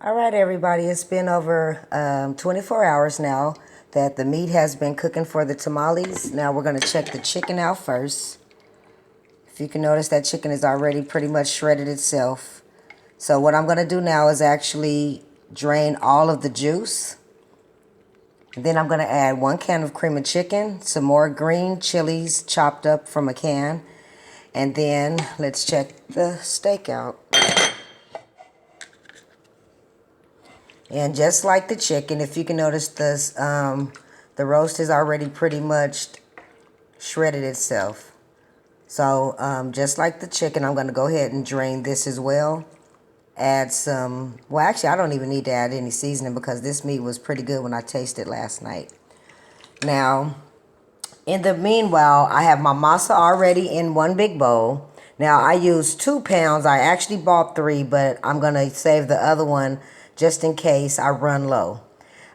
All right, everybody, it's been over 24 hours now that the meat has been cooking for the tamales. Now we're going to check the chicken out first. If you can notice, that chicken is already pretty much shredded itself. So what I'm going to do now is actually drain all of the juice. And then I'm going to add 1 can of cream of chicken, some more green chilies chopped up from a can, and then let's check the steak out. And just like the chicken, if you can notice, the roast is already pretty much shredded itself. So just like the chicken, I'm going to go ahead and drain this as well. Add some, well, actually, I don't even need to add any seasoning because this meat was pretty good when I tasted last night. Now, in the meanwhile, I have my masa already in one big bowl. Now, I used 2 pounds. I actually bought 3, but I'm going to save the other one just in case I run low.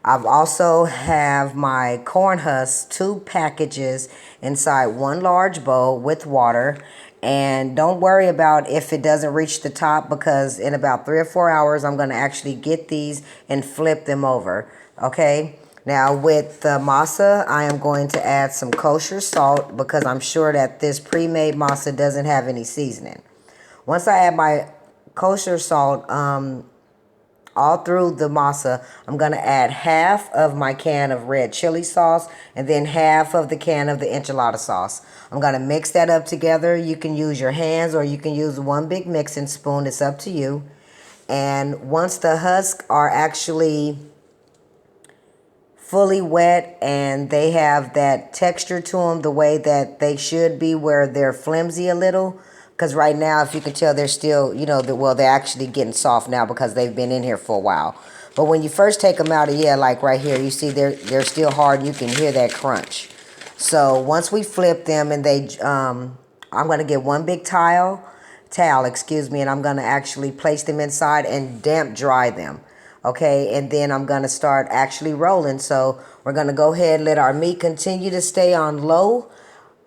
I've also have my corn husks, 2 packages inside 1 large bowl with water. And don't worry about if it doesn't reach the top, because in about 3 or 4 hours, I'm going to actually get these and flip them over. Okay. Now with the masa, I am going to add some kosher salt because I'm sure that this pre-made masa doesn't have any seasoning. Once I add my kosher salt all through the masa, I'm going to add half of my can of red chili sauce and then half of the can of the enchilada sauce. I'm going to mix that up together. You can use your hands or you can use one big mixing spoon. It's up to you. And once the husks are actually fully wet and they have that texture to them the way that they should be, where they're flimsy a little, because right now, if you can tell, they're still, well, they're actually getting soft now because they've been in here for a while. But when you first take them out, yeah, like right here, you see they're still hard and you can hear that crunch. So once we flip them and I'm going to get one big towel, and I'm going to actually place them inside and damp dry them. Okay, and then I'm going to start actually rolling. So we're going to go ahead and let our meat continue to stay on low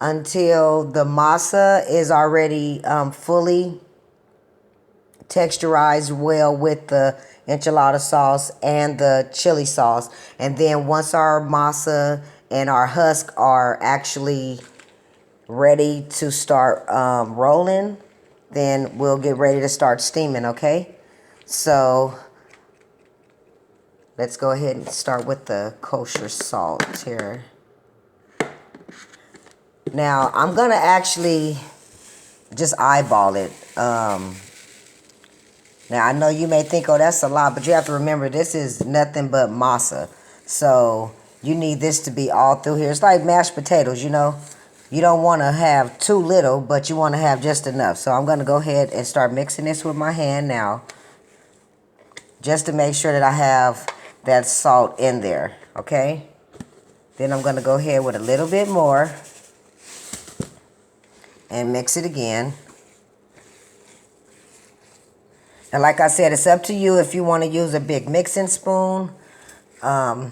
until the masa is already fully texturized well with the enchilada sauce and the chili sauce. And then once our masa and our husk are actually ready to start rolling, then we'll get ready to start steaming, okay? So let's go ahead and start with the kosher salt here. Now, I'm going to actually just eyeball it. Now, I know you may think, oh, that's a lot, but you have to remember this is nothing but masa. So you need this to be all through here. It's like mashed potatoes, you know. You don't want to have too little, but you want to have just enough. So I'm going to go ahead and start mixing this with my hand now, just to make sure that I have that salt in there, okay? Then I'm going to go ahead with a little bit more and mix it again. And like I said, it's up to you if you want to use a big mixing spoon. I'm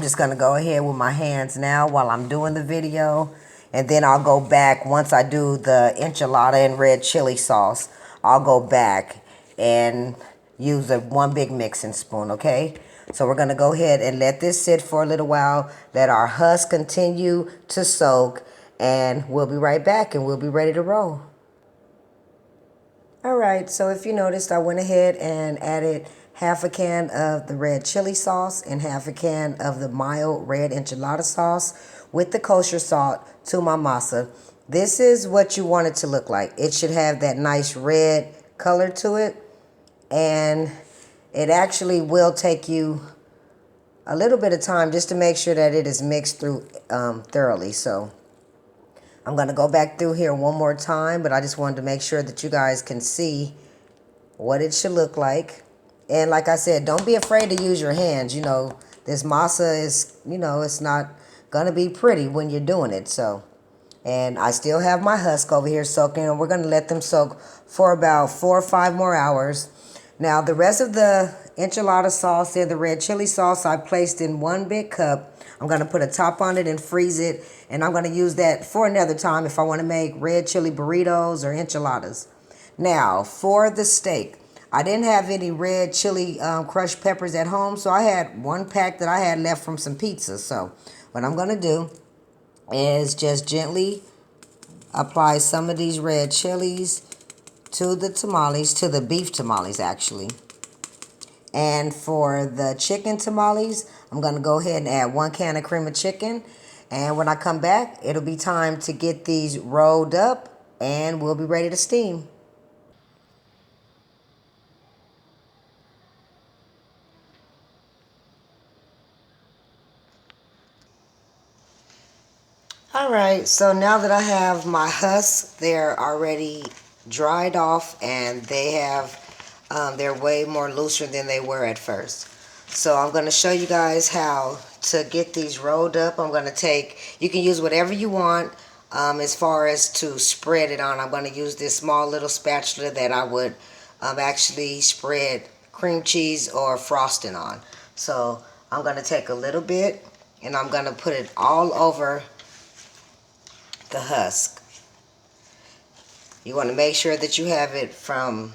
just going to go ahead with my hands now while I'm doing the video. And then I'll go back once I do the enchilada and red chili sauce. I'll go back and use one big mixing spoon, okay? So we're going to go ahead and let this sit for a little while. Let our husk continue to soak. And we'll be right back and we'll be ready to roll. All right, so if you noticed, I went ahead and added half a can of the red chili sauce and half a can of the mild red enchilada sauce with the kosher salt to my masa. This is what you want it to look like. It should have that nice red color to it. And it actually will take you a little bit of time just to make sure that it is mixed through thoroughly. So I'm going to go back through here one more time, but I just wanted to make sure that you guys can see what it should look like. And like I said, don't be afraid to use your hands. You know, this masa is, it's not going to be pretty when you're doing it. So, and I still have my husk over here soaking, and we're going to let them soak for about 4 or 5 more hours. Now, the rest of the enchilada sauce and the red chili sauce I placed in one big cup. I'm going to put a top on it and freeze it. And I'm going to use that for another time if I want to make red chili burritos or enchiladas. Now, for the steak, I didn't have any red chili crushed peppers at home, so I had one pack that I had left from some pizza. So what I'm going to do is just gently apply some of these red chilies to the tamales, to the beef tamales actually. And for the chicken tamales, I'm going to go ahead and add 1 can of cream of chicken. And when I come back, it'll be time to get these rolled up and we'll be ready to steam. All right, so now that I have my husks, they're already dried off and they're way more looser than they were at first. So I'm going to show you guys how to get these rolled up. I'm going to you can use whatever you want as far as to spread it on. I'm going to use this small little spatula that I would actually spread cream cheese or frosting on. So I'm going to take a little bit and I'm going to put it all over the husk. You want to make sure that you have it from,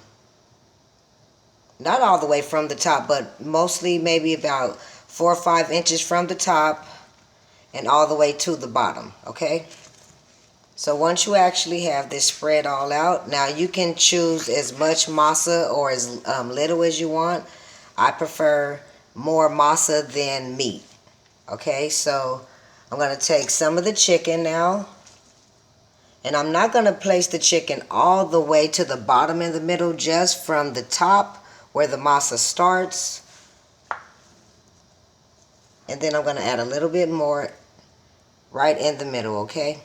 not all the way from the top, but mostly maybe about 4 or 5 inches from the top and all the way to the bottom, okay? So once you actually have this spread all out, now you can choose as much masa or as little as you want. I prefer more masa than meat, okay? So I'm going to take some of the chicken now. And I'm not going to place the chicken all the way to the bottom in the middle, just from the top where the masa starts. And then I'm going to add a little bit more right in the middle, okay?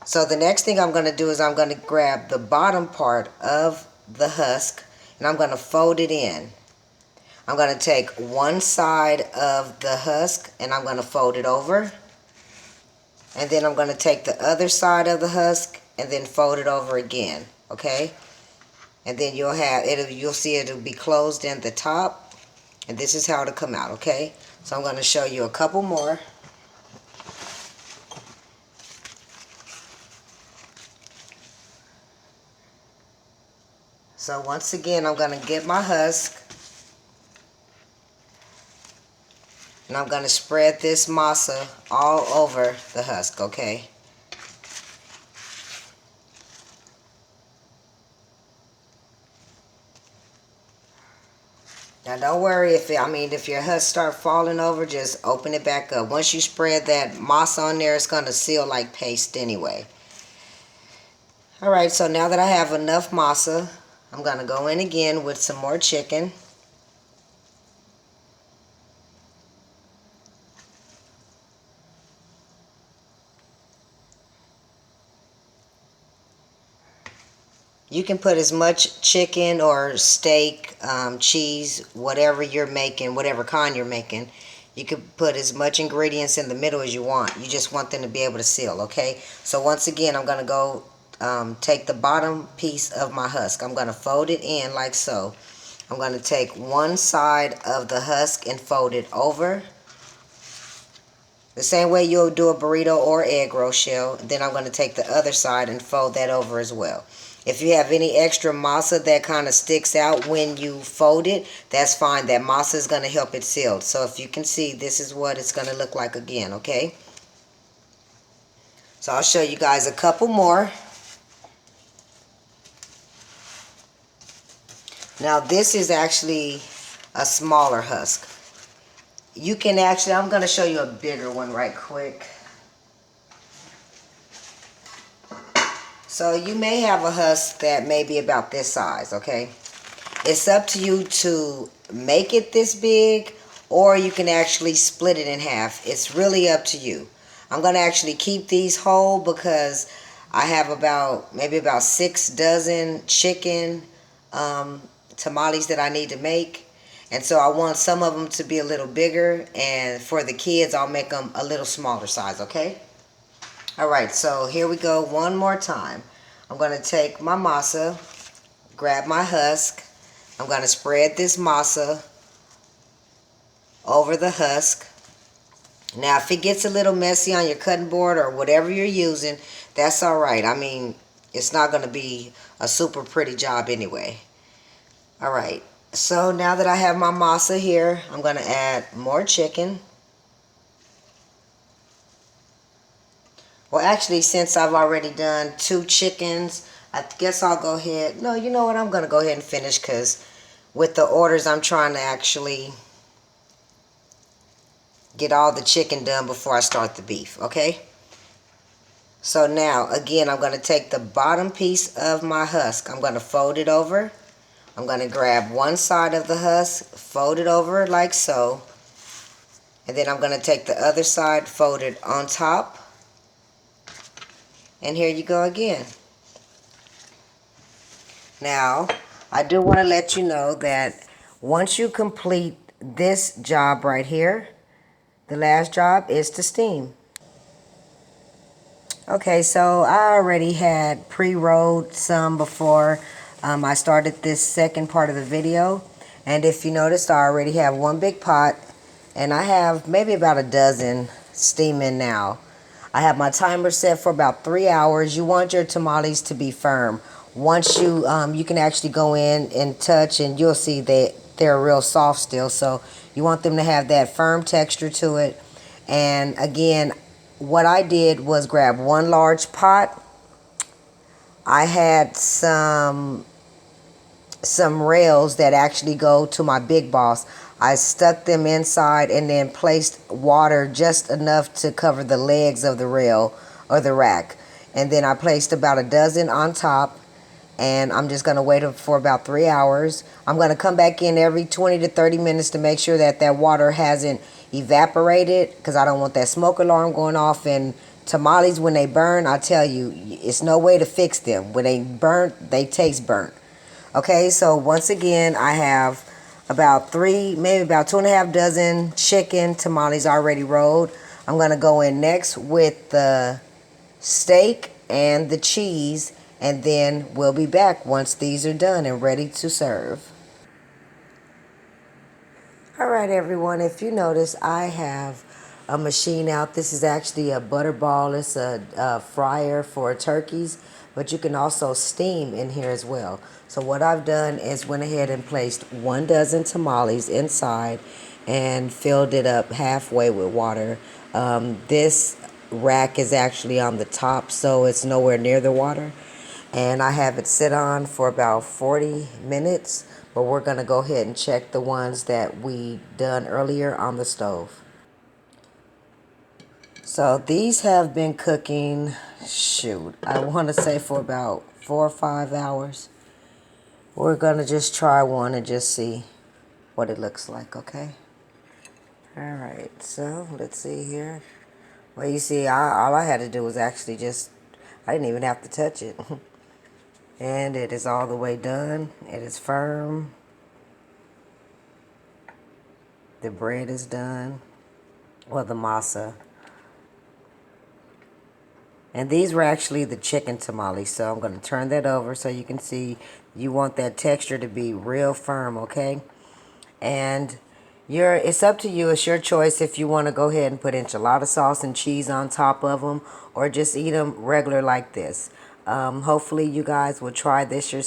So the next thing I'm going to do is I'm going to grab the bottom part of the husk and I'm going to fold it in. I'm going to take one side of the husk and I'm going to fold it over. And then I'm going to take the other side of the husk and then fold it over again, okay? And then you'll see it'll be closed in the top. And this is how it'll come out, okay? So I'm going to show you a couple more. So once again, I'm going to get my husk. And I'm going to spread this masa all over the husk, okay? Now don't worry if your husk start falling over, just open it back up. Once you spread that masa on there, it's going to seal like paste anyway. Alright, so now that I have enough masa, I'm going to go in again with some more chicken. You can put as much chicken or steak, cheese, whatever you're making, whatever kind you're making. You can put as much ingredients in the middle as you want. You just want them to be able to seal, okay? So once again, I'm going to go take the bottom piece of my husk. I'm going to fold it in like so. I'm going to take one side of the husk and fold it over. The same way you'll do a burrito or egg roll shell. Then I'm going to take the other side and fold that over as well. If you have any extra masa that kind of sticks out when you fold it, that's fine. That masa is going to help it seal. So if you can see, this is what it's going to look like again, okay? So I'll show you guys a couple more. Now this is actually a smaller husk. You can actually, I'm going to show you a bigger one right quick. So you may have a husk that may be about this size, okay? It's up to you to make it this big, or you can actually split it in half. It's really up to you. I'm going to actually keep these whole because I have maybe about 6 dozen chicken tamales that I need to make. And so I want some of them to be a little bigger, and for the kids I'll make them a little smaller size, okay? Alright, so here we go one more time. I'm going to take my masa, grab my husk. I'm going to spread this masa over the husk. Now if it gets a little messy on your cutting board or whatever you're using, that's alright. I mean, it's not going to be a super pretty job anyway. All right, so now that I have my masa here, I'm going to add more chicken. Well, actually, since I've already done 2 chickens, I guess I'll go ahead. No, you know what? I'm going to go ahead and finish because with the orders, I'm trying to actually get all the chicken done before I start the beef, okay? So now, again, I'm going to take the bottom piece of my husk. I'm going to fold it over. I'm going to grab one side of the husk, fold it over like so. And then I'm going to take the other side, fold it on top. And here you go again. Now, I do want to let you know that once you complete this job right here, the last job is to steam. Okay, so I already had pre-rolled some before I started this second part of the video. And if you noticed, I already have one big pot and I have maybe about a dozen steaming now. I have my timer set for about 3 hours. You want your tamales to be firm. Once you can actually go in and touch and you'll see that they're real soft still. So you want them to have that firm texture to it. And again, what I did was grab one large pot. I had some rails that actually go to my big boss. I stuck them inside and then placed water just enough to cover the legs of the rail or the rack. And then I placed about a dozen on top. And I'm just going to wait for about 3 hours. I'm going to come back in every 20 to 30 minutes to make sure that that water hasn't evaporated, because I don't want that smoke alarm going off. And tamales, when they burn, I tell you, it's no way to fix them. When they burn, they taste burnt. Okay, so once again, I have about 3, maybe about 2.5 dozen chicken tamales already rolled. I'm going to go in next with the steak and the cheese, and then we'll be back once these are done and ready to serve. All right, everyone, if you notice, I have a machine out. This is actually a butterball. It's a fryer for turkeys, but you can also steam in here as well. So what I've done is went ahead and placed 1 dozen tamales inside and filled it up halfway with water. This rack is actually on the top, so it's nowhere near the water. And I have it sit on for about 40 minutes, but we're going to go ahead and check the ones that we done earlier on the stove. So these have been cooking, shoot, I want to say for about 4 or 5 hours. We're going to just try one and just see what it looks like, okay? All right, so let's see here. Well, you see, all I had to do was actually just, I didn't even have to touch it. And it is all the way done. It is firm. The bread is done. Well, the masa. And these were actually the chicken tamales. So I'm going to turn that over so you can see. You want that texture to be real firm, okay? And it's up to you. It's your choice if you want to go ahead and put enchilada sauce and cheese on top of them, or just eat them regular like this. Hopefully you guys will try this yourself.